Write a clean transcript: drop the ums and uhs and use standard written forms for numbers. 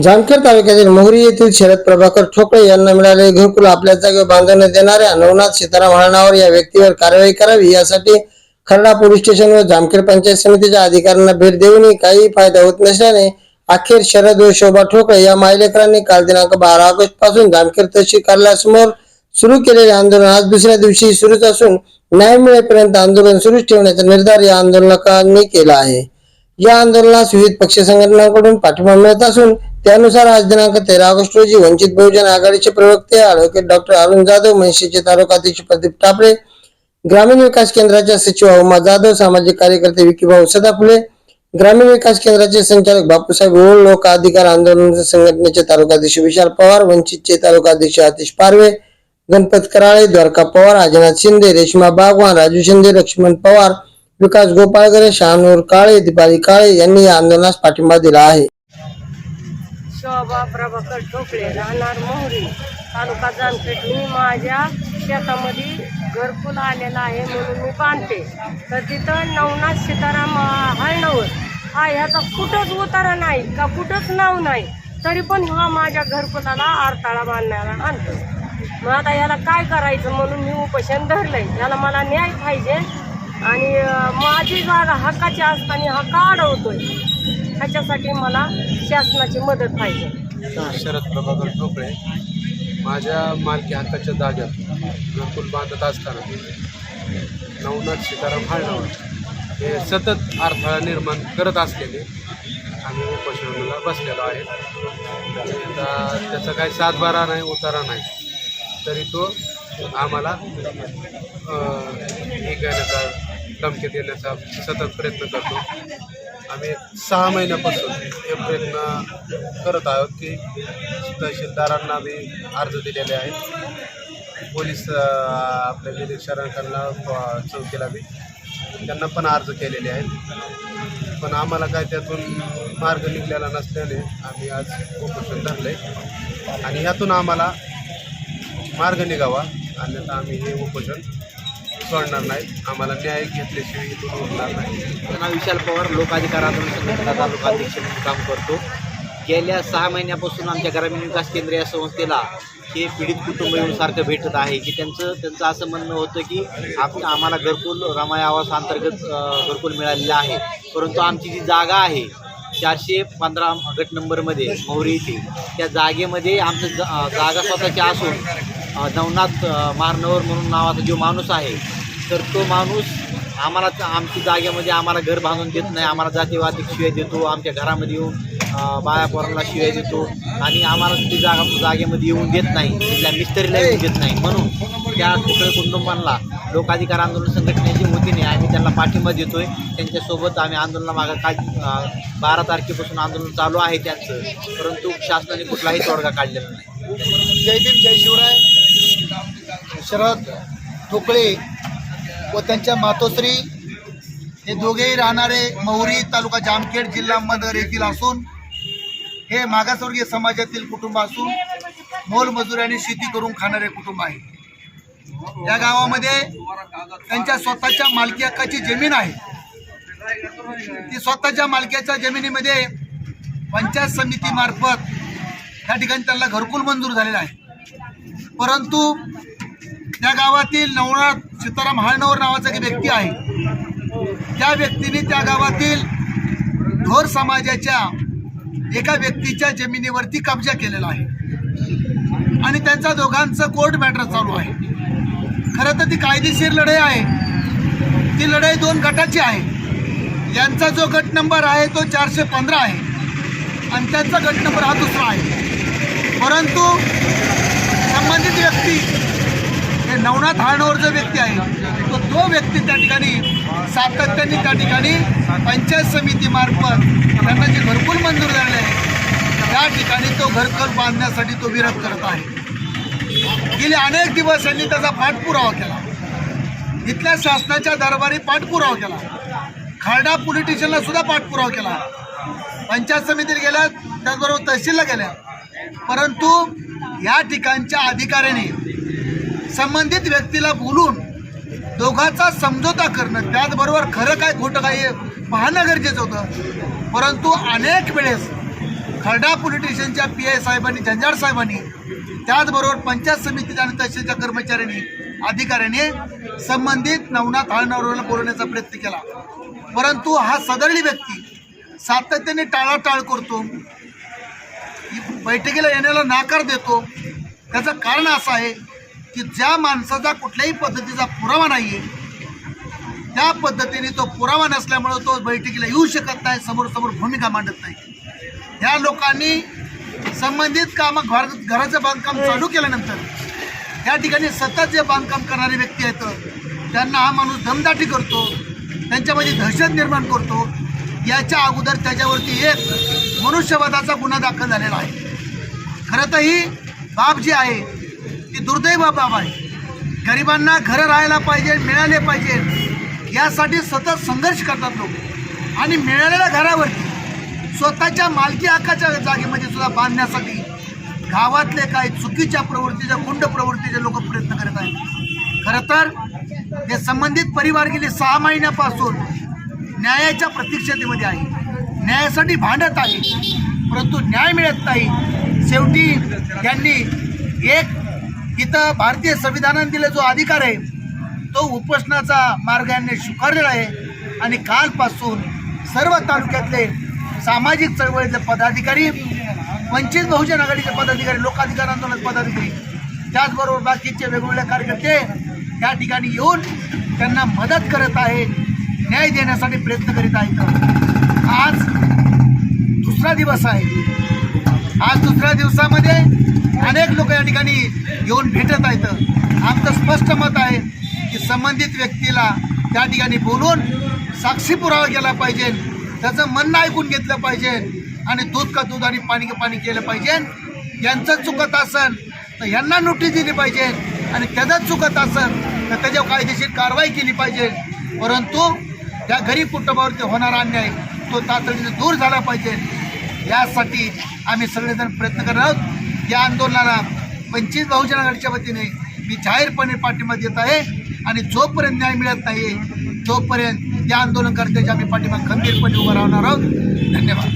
जामखेड तालुक्यातील मोहरी येथील शरद प्रभाकर ठोकळे यांना मिळालेले घरकुल आपल्या जागेवर बांधण्यात देणाऱ्या नवनाथ सीताराम हळणावर या व्यक्तीवर कारवाई करावी यासाठी खर्डा पोलीस स्टेशन व जामखेड पंचायत समितीच्या अधिकाऱ्यांना भेट देऊनही काही फायदा होत नसल्याने अखेर शरद व शोभा ठोकळे या मायलेकरांनी काल दिनांक 12 ऑगस्ट पासून जामखेड तहसील कार्यालयासमोर सुरू केलेले आंदोलन आज दुसऱ्या दिवशी सुरूच असून न्याय मिळेपर्यंत आंदोलन सुरूच ठेवण्याचा निर्धार या आंदोलकांनी केला आहे। या आंदोलनास विविध पक्ष संघटनांकडून पाठिंबा मिळत असून त्यानुसार आज दिनांक 13 ऑगस्ट रोजी वंचित बहुजन आघाडीचे प्रवक्ते ॲडव्होकेट डॉक्टर अरुण जाधव, मनसेचे तालुकाध्यक्ष प्रदीप टापळे, ग्रामीण विकास केंद्राच्या सचिव उमा जाधव, सामाजिक कार्यकर्ते विकीभाऊ सदाफुले, ग्रामीण विकास केंद्राचे संचालक बापूसाहेब ओळ, लोक अधिकार आंदोलन संघटनेचे तालुकाध्यक्ष विशाल पवार, वंचितचे तालुकाध्यक्ष आतिश पारवे, गणपत कराळे, द्वारका पवार, अजनाथ शिंदे, रेश्मा बागवान, राजू शिंदे, लक्ष्मण पवार, विकास गोपाळगरे, शहानूर काळे, दीपाली काळे यांनी या आंदोलनास पाठिंबा दिला आहे। शोभा प्रभाकर ठोकळे, राहणार मोहरी, तालुका जामखेड। मी माझ्या शेतामध्ये घरकुल आलेला आहे म्हणून मी बांधते, तर तिथं नवनाथ सीताराम हळणावर हा ह्याचा कुठंच उतारा नाही का कुठंच नाव नाही, तरी पण हा माझ्या घरकुलाला आरताळा बांधणारा आणतो। मग आता याला काय करायचं म्हणून मी उपोषण धरलंय। याला मला न्याय पाहिजे आणि माझी जागा हक्काची असताना हा का अडवतोय, ह्याच्यासाठी मला शासनाची मदत पाहिजे। शरद प्रभाकर ठोकळे माझ्या मालकी हक्काच्या जागेत घरकुल बांधत असताना नवनाथ सीताराम हळणावर हे सतत अडथळा निर्माण करत असलेले आम्ही उपोषणाला बसलेलो आहे। त्याचा काही सातबारा नाही, उतारा नाही, तरी तो आम्हाला हे घेण्याचा, धमकी देण्याचा सतत प्रयत्न करतो। आम्ही 6 महिन्यापासून हे प्रयत्न करत आहोत की तहसीलदारांना बी अर्ज दिलेले आहेत, पोलीस आपल्या निरीक्षकांना चौकीला बी त्यांना पण अर्ज केलेले आहेत, पण आम्हाला काय त्यातून मार्ग निघलेला नसल्याने आम्ही आज उपोषण धरले आणि ह्यातून आम्हाला मार्ग निघावा, अन्यथा आम्ही हे उपोषण सोडणार नाही। आम्हाला न्याय घेतल्याशिवाय इथून उरणार नाही। माझं नाव विशाल पवार, लोक अधिकार आंदोलन संघटनेचा तालुकाध्यक्ष म्हणून काम करतो। गेल्या 6 महिन्यापासून आमच्या ग्रामीण विकास केंद्र या संस्थेला हे पीडित कुटुंब येऊन सारखं भेटत आहे की त्यांचं असं म्हणणं होतं की आम्हाला घरकुल रमाई आवास अंतर्गत घरकुल मिळालेलं आहे, परंतु आमची जी जागा आहे 415 गट नंबरमध्ये मोहरी येथे, त्या जागेमध्ये आमचं जागा स्वतःची असून नवनाथ मारनवर म्हणून नावाचा जो माणूस आहे, तर तो माणूस आम्हाला आमची जागेमध्ये आम्हाला घर बांधून देत नाही, आम्हाला जातीवादी शिवाय देतो, आमच्या घरामध्ये येऊन बाया पोरांना शिवाय देतो आणि आम्हाला ती जागेमध्ये येऊन देत नाही, तिथल्या मिस्त्रीला येऊन देत नाही। म्हणून त्या ठोकळे कुटुंबांना लोक अधिकार आंदोलन संघटनेच्या वतीने आम्ही त्यांना पाठिंबा देतोय। त्यांच्यासोबत आम्ही आंदोलनामागं काय 12 तारखेपासून आंदोलन चालू आहे त्यांचं, परंतु शासनाने कुठलाही तोडगा काढलेला नाही। जय भीम जय शिवराय। शरद ठोकळे व त्यांच्या मातोश्री हे दोघेही राहणारे मोहरी, तालुका जामखेड, जिल्हा अहमदनगर येथील असून हे मागासवर्गीय समाजातील कुटुंब असून मोलमजुरी आणि शेती करून खाणारे कुटुंब आहे। या गावामध्ये त्यांच्या स्वतःच्या मालकी हक्काची जमीन आहे। ती स्वतःच्या मालकीच्या जमिनीमध्ये पंचायत समितीमार्फत या ठिकाणी त्यांना घरकुल मंजूर झालेलं आहे, परंतु त्या गावातील नवनाथ सीताराम हळणावर नावाचा एक व्यक्ती आहे, त्या व्यक्तीने त्या गावातील ढोर समाजाच्या एका व्यक्तीच्या जमिनीवरती कब्जा केलेला आहे आणि त्यांचा दोघांचं कोर्ट मॅटर चालू आहे। खरं तर ती कायदेशीर लढाई आहे, ती लढाई 2 गटाची आहे। यांचा जो गट नंबर आहे तो 415 आहे आणि त्यांचा गट नंबर हा दुसरा आहे, परंतु संबंधित व्यक्ती हे नवनाथ हळणावर जो व्यक्ती आहे तो व्यक्ती त्या ठिकाणी सातत्याने त्या ठिकाणी पंचायत समितीमार्फत त्यांना जे घरकुल मंजूर झाले आहे त्या ठिकाणी तो घरकुल बांधण्यासाठी तो विरोध करत आहे। गेले अनेक दिवस यांनी त्याचा पाठपुरावा केला, इथल्या शासनाच्या दरबारी पाठपुरावा केला, खर्डा पोलीस स्टेशनला सुद्धा पाठपुरावा केला, पंचायत समितीला गेल्या, त्याचबरोबर तहसीलला गेल्या, परंतु या ठिकाणच्या अधिकाऱ्याने संबंधित व्यक्तीला बोलून दोघांचा समझोता करणं, त्याचबरोबर खरं काय खोटं काय पाहणं गरजेचं होतं, परंतु अनेक वेळेस खर्डा पोलीस स्टेशनच्या PI साहेबांनी, जंजाड साहेबांनी, त्याचबरोबर पंचायत समितीच्या आणि तहसीलच्या कर्मचाऱ्यांनी, अधिकाऱ्याने संबंधित नवनाथ हळणावरला बोलवण्याचा प्रयत्न केला, परंतु हा सदरली व्यक्ती सातत्याने टाळाटाळ करतो, बैठकीला येण्याला नाकार देतो. त्याचं कारण असं आहे की ज्या माणसाचा कुठल्याही पद्धतीचा पुरावा नाही आहे, त्या पद्धतीने तो पुरावा नसल्यामुळं तो बैठकीला येऊ शकत नाही, समोर भूमिका मांडत नाही. ह्या लोकांनी संबंधित घराचं बांधकाम चालू केल्यानंतर त्या ठिकाणी सतत जे बांधकाम करणारे व्यक्ती आहेत त्यांना हा माणूस दमदाटी करतो, त्यांच्यामध्ये दहशत निर्माण करतो. याच्या अगोदर त्याच्यावरती एक मनुष्यवधाचा गुन्हा दाखल झालेला आहे. खरं तर ही बाब जी आहे ती दुर्दैव बाब आहे. गरिबांना घरं राहायला पाहिजे, मिळाले पाहिजे यासाठी सतत संघर्ष करतात लोक, आणि मिळालेल्या घरावरती स्वतःच्या मालकी हक्काच्या जागेमध्ये सुद्धा बांधण्यासाठी गावातले काही चुकीच्या प्रवृत्तीच्या, गुंड प्रवृत्तीचे लोक प्रयत्न करत आहेत. खरं तर हे संबंधित परिवार गेले 6 महिन्यापासून न्यायाच्या प्रतीक्षेमध्ये आहे, न्यायासाठी भांडत आहे, परंतु न्याय मिळत नाही. शेवटी यांनी एक इथं भारतीय संविधानाने दिलेला जो अधिकार आहे तो उपोषणाचा मार्ग यांनी स्वीकारलेला आहे, आणि कालपासून सर्व तालुक्यातले सामाजिक चळवळीचे पदाधिकारी, वंचित बहुजन आघाडीचे पदाधिकारी, लोकाधिकार आंदोलन पदाधिकारी, त्याचबरोबर बाकीचे वेगवेगळे कार्यकर्ते त्या ठिकाणी येऊन त्यांना मदत करत आहे, न्याय देण्यासाठी प्रयत्न करीत आहेत. आज दुसरा दिवस आहे. आज दुसऱ्या दिवसामध्ये अनेक लोक या ठिकाणी येऊन भेटत आहेत. आमचं स्पष्ट मत आहे की संबंधित व्यक्तीला त्या ठिकाणी बोलून साक्षी पुरावा केला पाहिजे, त्याचं म्हणणं ऐकून घेतलं पाहिजे, आणि दूध का दूध आणि पाणी का पाणी केलं पाहिजे. यांचं चुकत असेल तर यांना नोटीस दिली पाहिजे, आणि त्याचं चुकत असेल तर त्याच्यावर कायदेशीर कारवाई केली पाहिजे. परंतु या गरीब कुटुंबावरती होणारा अन्याय तो तातडीने दूर झाला पाहिजे. यासाठी आम्ही सगळेजण प्रयत्न करत आहोत. या आंदोलनाला वंचित बहुजन आघाडीच्या वतीने मी जाहीरपणे पाठिंबा देत आहे, आणि जोपर्यंत न्याय मिळत नाही तोपर्यंत या आंदोलनकर्त्याच्या आम्ही पाठिंबा खंबीरपणे उभं राहणार आहोत. धन्यवाद.